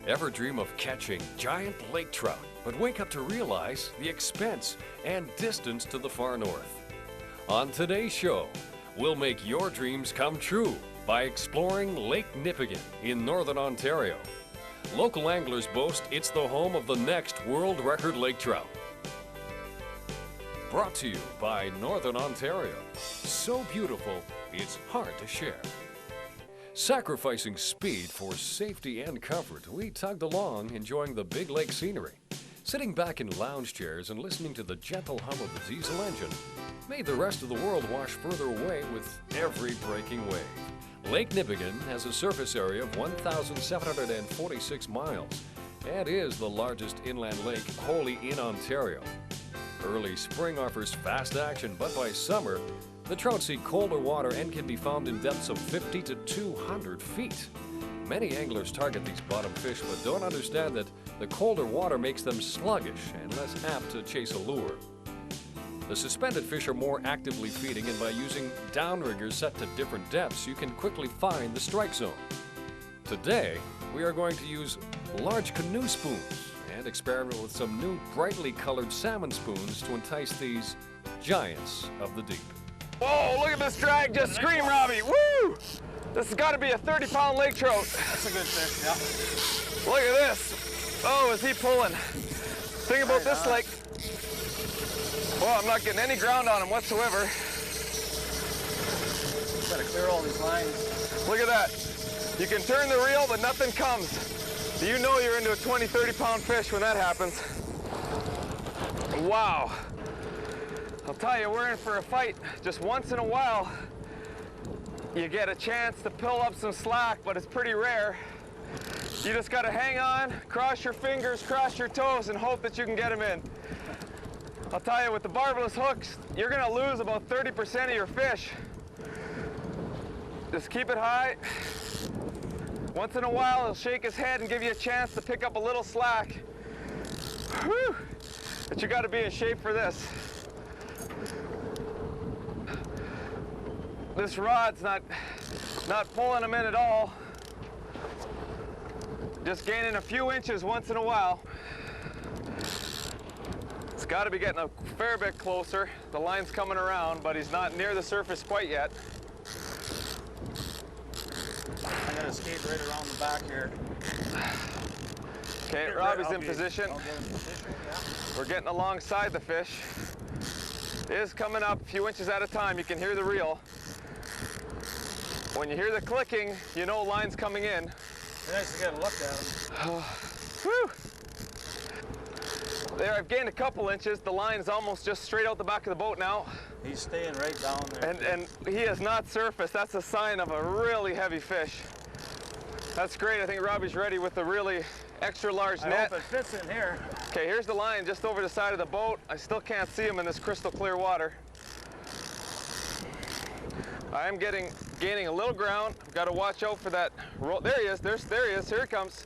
Ever dream of catching giant lake trout, but wake up to realize the expense and distance to the far north? On today's show, we'll make your dreams come true by exploring Lake Nipigon in northern Ontario. Local anglers boast it's the home of the next world record lake trout. Brought to you by Northern Ontario. So beautiful, it's hard to share. Sacrificing speed for safety and comfort, we tugged along, enjoying the big lake scenery. Sitting back in lounge chairs and listening to the gentle hum of the diesel engine made the rest of the world wash further away with every breaking wave. Lake Nipigon has a surface area of 1,746 miles and is the largest inland lake wholly in Ontario. Early spring offers fast action, but by summer, the trout seek colder water and can be found in depths of 50 to 200 feet. Many anglers target these bottom fish, but don't understand that the colder water makes them sluggish and less apt to chase a lure. The suspended fish are more actively feeding, and by using downriggers set to different depths, you can quickly find the strike zone. Today, we are going to use large canoe spoons and experiment with some new brightly colored salmon spoons to entice these giants of the deep. Whoa, look at this drag, just scream, Robbie, woo! This has got to be a 30-pound lake trout. That's a good fish, yeah. Look at this. Oh, is he pulling? Thing about this lake, well, I'm not getting any ground on him whatsoever. Gotta clear all these lines. Look at that. You can turn the reel, but nothing comes. You know you're into a 20, 30-pound fish when that happens. Wow. I'll tell you, we're in for a fight. Just once in a while, you get a chance to pill up some slack, but it's pretty rare. You just gotta hang on, cross your fingers, cross your toes, and hope that you can get them in. I'll tell you, with the barbless hooks, you're gonna lose about 30% of your fish. Just keep it high. Once in a while, he'll shake his head and give you a chance to pick up a little slack. Whew. But you gotta be in shape for this. This rod's not pulling them in at all. Just gaining a few inches once in a while. It's got to be getting a fair bit closer. The line's coming around, but he's not near the surface quite yet. I'm gonna skate right around the back here. Okay, Robbie's in position. I'll get in position, yeah. We're getting alongside the fish. It is coming up a few inches at a time. You can hear the reel. When you hear the clicking, you know line's coming in. It's nice to get a look at him. Whew. There, I've gained a couple inches. The line's almost just straight out the back of the boat now. He's staying right down there. And he has not surfaced. That's a sign of a really heavy fish. That's great. I think Robbie's ready with the really extra large net. I hope it fits in here. Okay, here's the line just over the side of the boat. I still can't see him in this crystal clear water. I am gaining a little ground. I've got to watch out for that roll. There he is. There he is. Here he comes.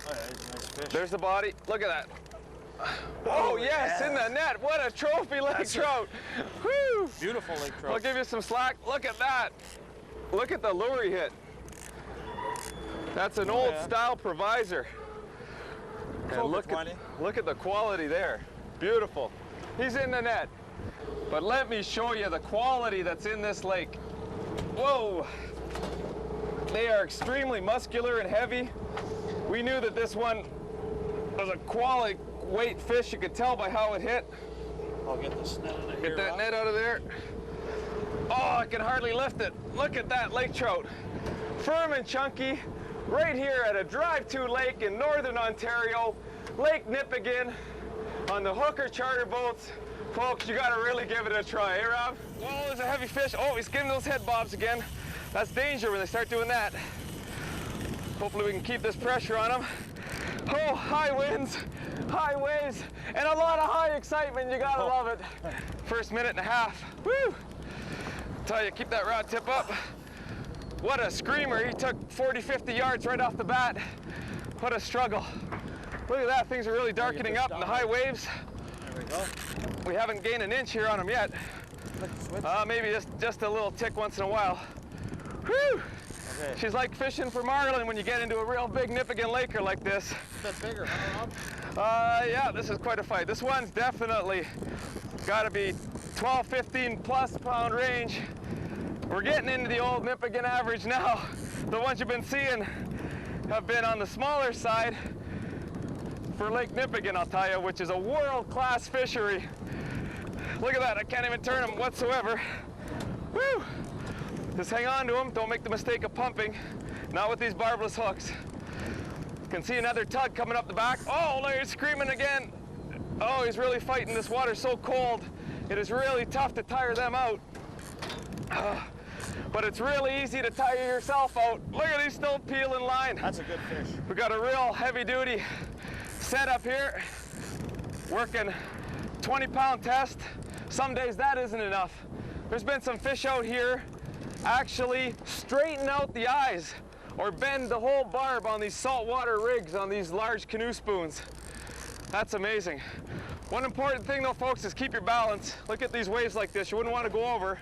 Oh, yeah, he's a nice fish. There's the body. Look at that. Oh, yes, yeah. In the net. What a trophy lake trout. Woo! Beautiful lake trout. I'll give you some slack. Look at that. Look at the lure he hit. That's an old style provisor. And look at the quality there. Beautiful. He's in the net. But let me show you the quality that's in this lake. Whoa! They are extremely muscular and heavy. We knew that this one was a quality weight fish. You could tell by how it hit. I'll get this net out of here. Get that net out of there. Oh, I can hardly lift it. Look at that lake trout. Firm and chunky, right here at a drive-to lake in northern Ontario, Lake Nipigon, on the hooker charter boats. Folks, you gotta really give it a try, eh, Rob? Whoa, there's a heavy fish. Oh, he's giving those head bobs again. That's danger when they start doing that. Hopefully we can keep this pressure on him. Oh, high winds, high waves, and a lot of high excitement. You gotta love it. First minute and a half. Woo! Tell you, keep that rod tip up. What a screamer. He took 40, 50 yards right off the bat. What a struggle. Look at that. Things are really darkening up in the high waves. There we go. We haven't gained an inch here on him yet. Maybe just a little tick once in a while. Whew! Okay. She's like fishing for marlin when you get into a real big Nipigon laker like this. A bit bigger, huh, Rob? Yeah, this is quite a fight. This one's definitely got to be 12, 15 plus pound range. We're getting into the old Nipigon average now. The ones you've been seeing have been on the smaller side for Lake Nipigon, I'll tell you, which is a world-class fishery. Look at that, I can't even turn them whatsoever. Woo! Just hang on to them, don't make the mistake of pumping. Not with these barbless hooks. You can see another tug coming up the back. Oh, look, he's screaming again. Oh, he's really fighting. This water's so cold. It is really tough to tire them out. But it's really easy to tire yourself out. Look at these still peeling line. That's a good fish. We got a real heavy-duty setup here. Working 20-pound test. Some days that isn't enough. There's been some fish out here actually straighten out the eyes or bend the whole barb on these saltwater rigs on these large canoe spoons. That's amazing. One important thing though, folks, is keep your balance. Look at these waves like this. You wouldn't want to go over.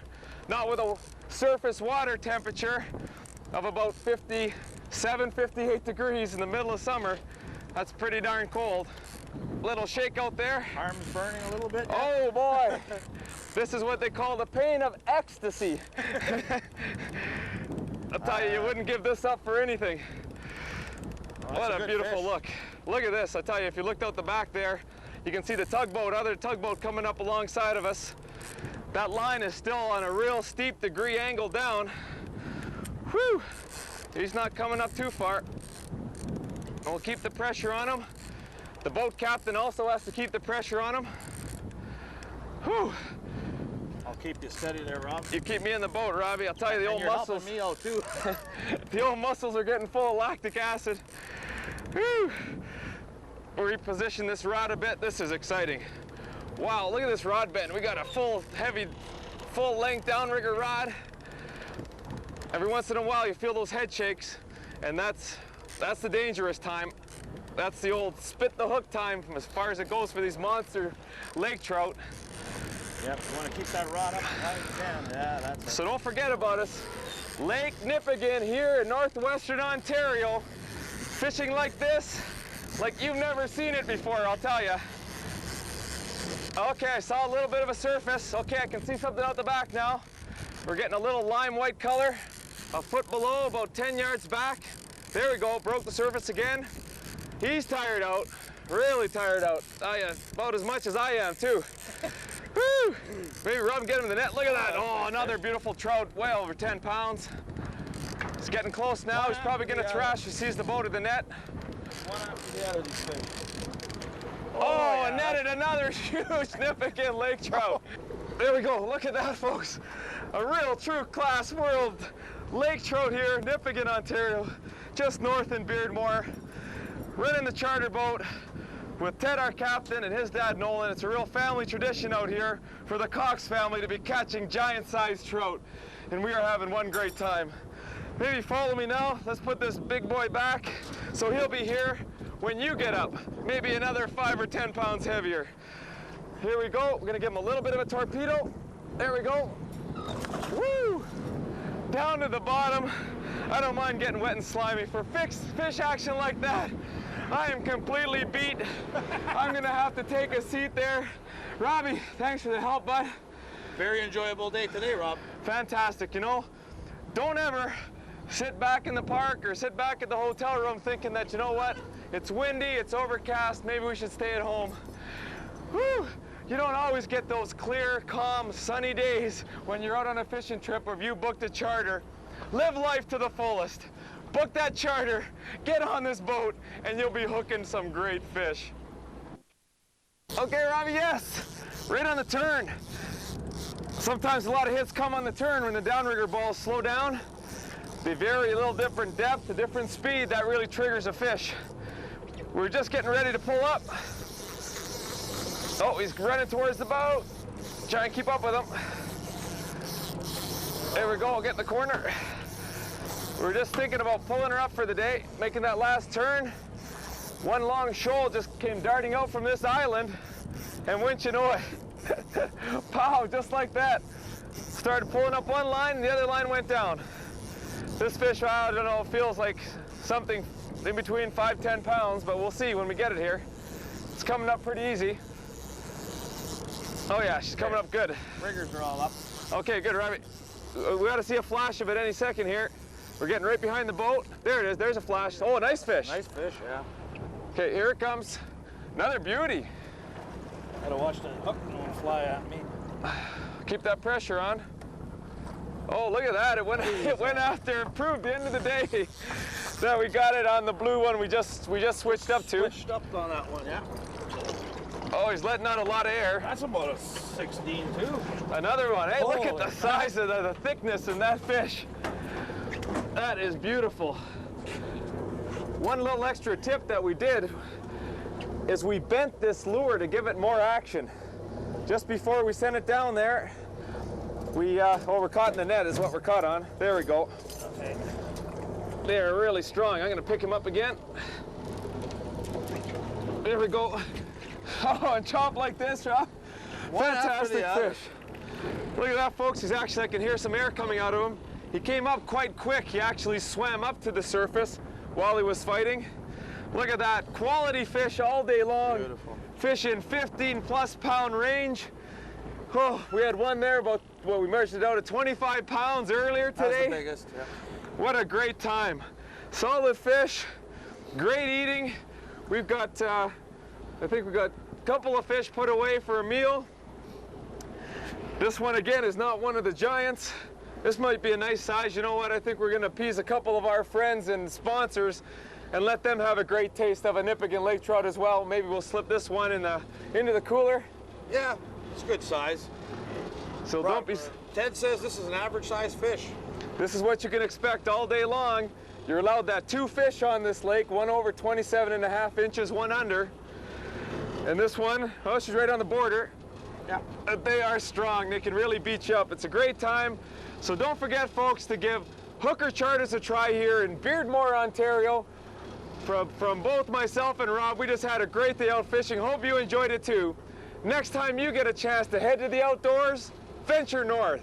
Not with a surface water temperature of about 57, 58 degrees in the middle of summer. That's pretty darn cold. Little shake out there. Arms burning a little bit. Oh boy. This is what they call the pain of ecstasy. I'll tell you, you wouldn't give this up for anything. Oh, what a beautiful look. Look at this. I tell you, if you looked out the back there, you can see the tugboat, other tugboat coming up alongside of us. That line is still on a real steep degree angle down. Whew! He's not coming up too far. We'll keep the pressure on him. The boat captain also has to keep the pressure on him. Whew! I'll keep you steady there, Rob. You keep me in the boat, Robbie. I'll tell you, the old you're muscles. helping me out too. The old muscles are getting full of lactic acid. Whew! We'll reposition this rod a bit. This is exciting. Wow, look at this rod bend. We got a full, heavy, full-length downrigger rod. Every once in a while, you feel those head shakes, and that's the dangerous time. That's the old spit the hook time as far as it goes for these monster lake trout. Yep, you want to keep that rod up as high as you can. Yeah, that's it. So don't forget about us. Lake Nipigon here in northwestern Ontario. Fishing like this, like you've never seen it before, I'll tell you. Okay, I saw a little bit of a surface. Okay, I can see something out the back now. We're getting a little lime white color. A foot below, about 10 yards back. There we go, broke the surface again. He's tired out, really tired out. About as much as I am too. Woo! Maybe rub and get him in the net. Look at that. Oh, another beautiful trout, way over 10 pounds. He's getting close now. He's probably gonna thrash. He sees the boat in the net. One after the other, these fish. Oh, yeah. Netted another huge Nipigon lake trout. There we go. Look at that, folks. A real true class world lake trout here, Nipigon, Ontario, just north in Beardmore. Running the charter boat with Ted, our captain, and his dad, Nolan. It's a real family tradition out here for the Cox family to be catching giant-sized trout, and we are having one great time. Maybe follow me now. Let's put this big boy back so he'll be here when you get up, maybe another 5 or 10 pounds heavier. Here we go. We're gonna give him a little bit of a torpedo. There we go. Woo! Down to the bottom. I don't mind getting wet and slimy. For fish action like that, I am completely beat. I'm gonna have to take a seat there. Robbie, thanks for the help, bud. Very enjoyable day today, Rob. Fantastic. You know, don't ever sit back in the park or sit back at the hotel room thinking that, you know what, it's windy, it's overcast, maybe we should stay at home. Whew. You don't always get those clear, calm, sunny days when you're out on a fishing trip or if you booked a charter. Live life to the fullest. Book that charter, get on this boat, and you'll be hooking some great fish. Okay, Robbie, yes, right on the turn. Sometimes a lot of hits come on the turn when the downrigger balls slow down. They vary a little different depth, a different speed, that really triggers a fish. We're just getting ready to pull up. Oh, he's running towards the boat. Try and keep up with him. There we go, I'll get in the corner. We're just thinking about pulling her up for the day, making that last turn. One long shoal just came darting out from this island, and wouldn't you know it, pow, just like that. Started pulling up one line and the other line went down. This fish, I don't know, feels like something in between 5-10 pounds, but we'll see when we get it here. It's coming up pretty easy. Oh yeah, she's coming up good. Riggers are all up. Okay, good, Robbie. We got to see a flash of it any second here. We're getting right behind the boat. There it is, there's a flash. Oh, a nice fish. Nice fish, yeah. Okay, here it comes. Another beauty. Gotta watch the hook don't fly at me. Keep that pressure on. Oh, look at that. It went after. It proved the end of the day that we got it on the blue one we just switched up to. Switched up on that one, yeah. Oh, he's letting out a lot of air. That's about a 16 too. Another one. Hey, look at Holy the size of the thickness in that fish. That is beautiful. One little extra tip that we did is we bent this lure to give it more action. Just before we sent it down there, we're caught in the net is what we're caught on. There we go. Okay. They're really strong. I'm gonna pick him up again. There we go. Oh, and chop like this, Rob. Fantastic fish. Look at that, folks. He's actually, I can hear some air coming out of him. He came up quite quick. He actually swam up to the surface while he was fighting. Look at that. Quality fish all day long. Beautiful. Fish in 15+ pound range. Oh, we had one there about, well, we measured it out at 25 pounds earlier today. That's the biggest, yeah. What a great time. Solid fish, great eating. We've got, I think we've got a couple of fish put away for a meal. This one again is not one of the giants. This might be a nice size. You know what? I think we're gonna appease a couple of our friends and sponsors and let them have a great taste of a Nipigon lake trout as well. Maybe we'll slip this one into the cooler. Yeah, it's good size. So don't be... Ted says this is an average size fish. This is what you can expect all day long. You're allowed that 2 fish on this lake, one over 27.5 inches, one under. And this one, oh, she's right on the border. Yeah. They are strong. They can really beat you up. It's a great time. So don't forget, folks, to give hooker charters a try here in Beardmore, Ontario. From both myself and Rob, we just had a great day out fishing. Hope you enjoyed it too. Next time you get a chance to head to the outdoors, venture north.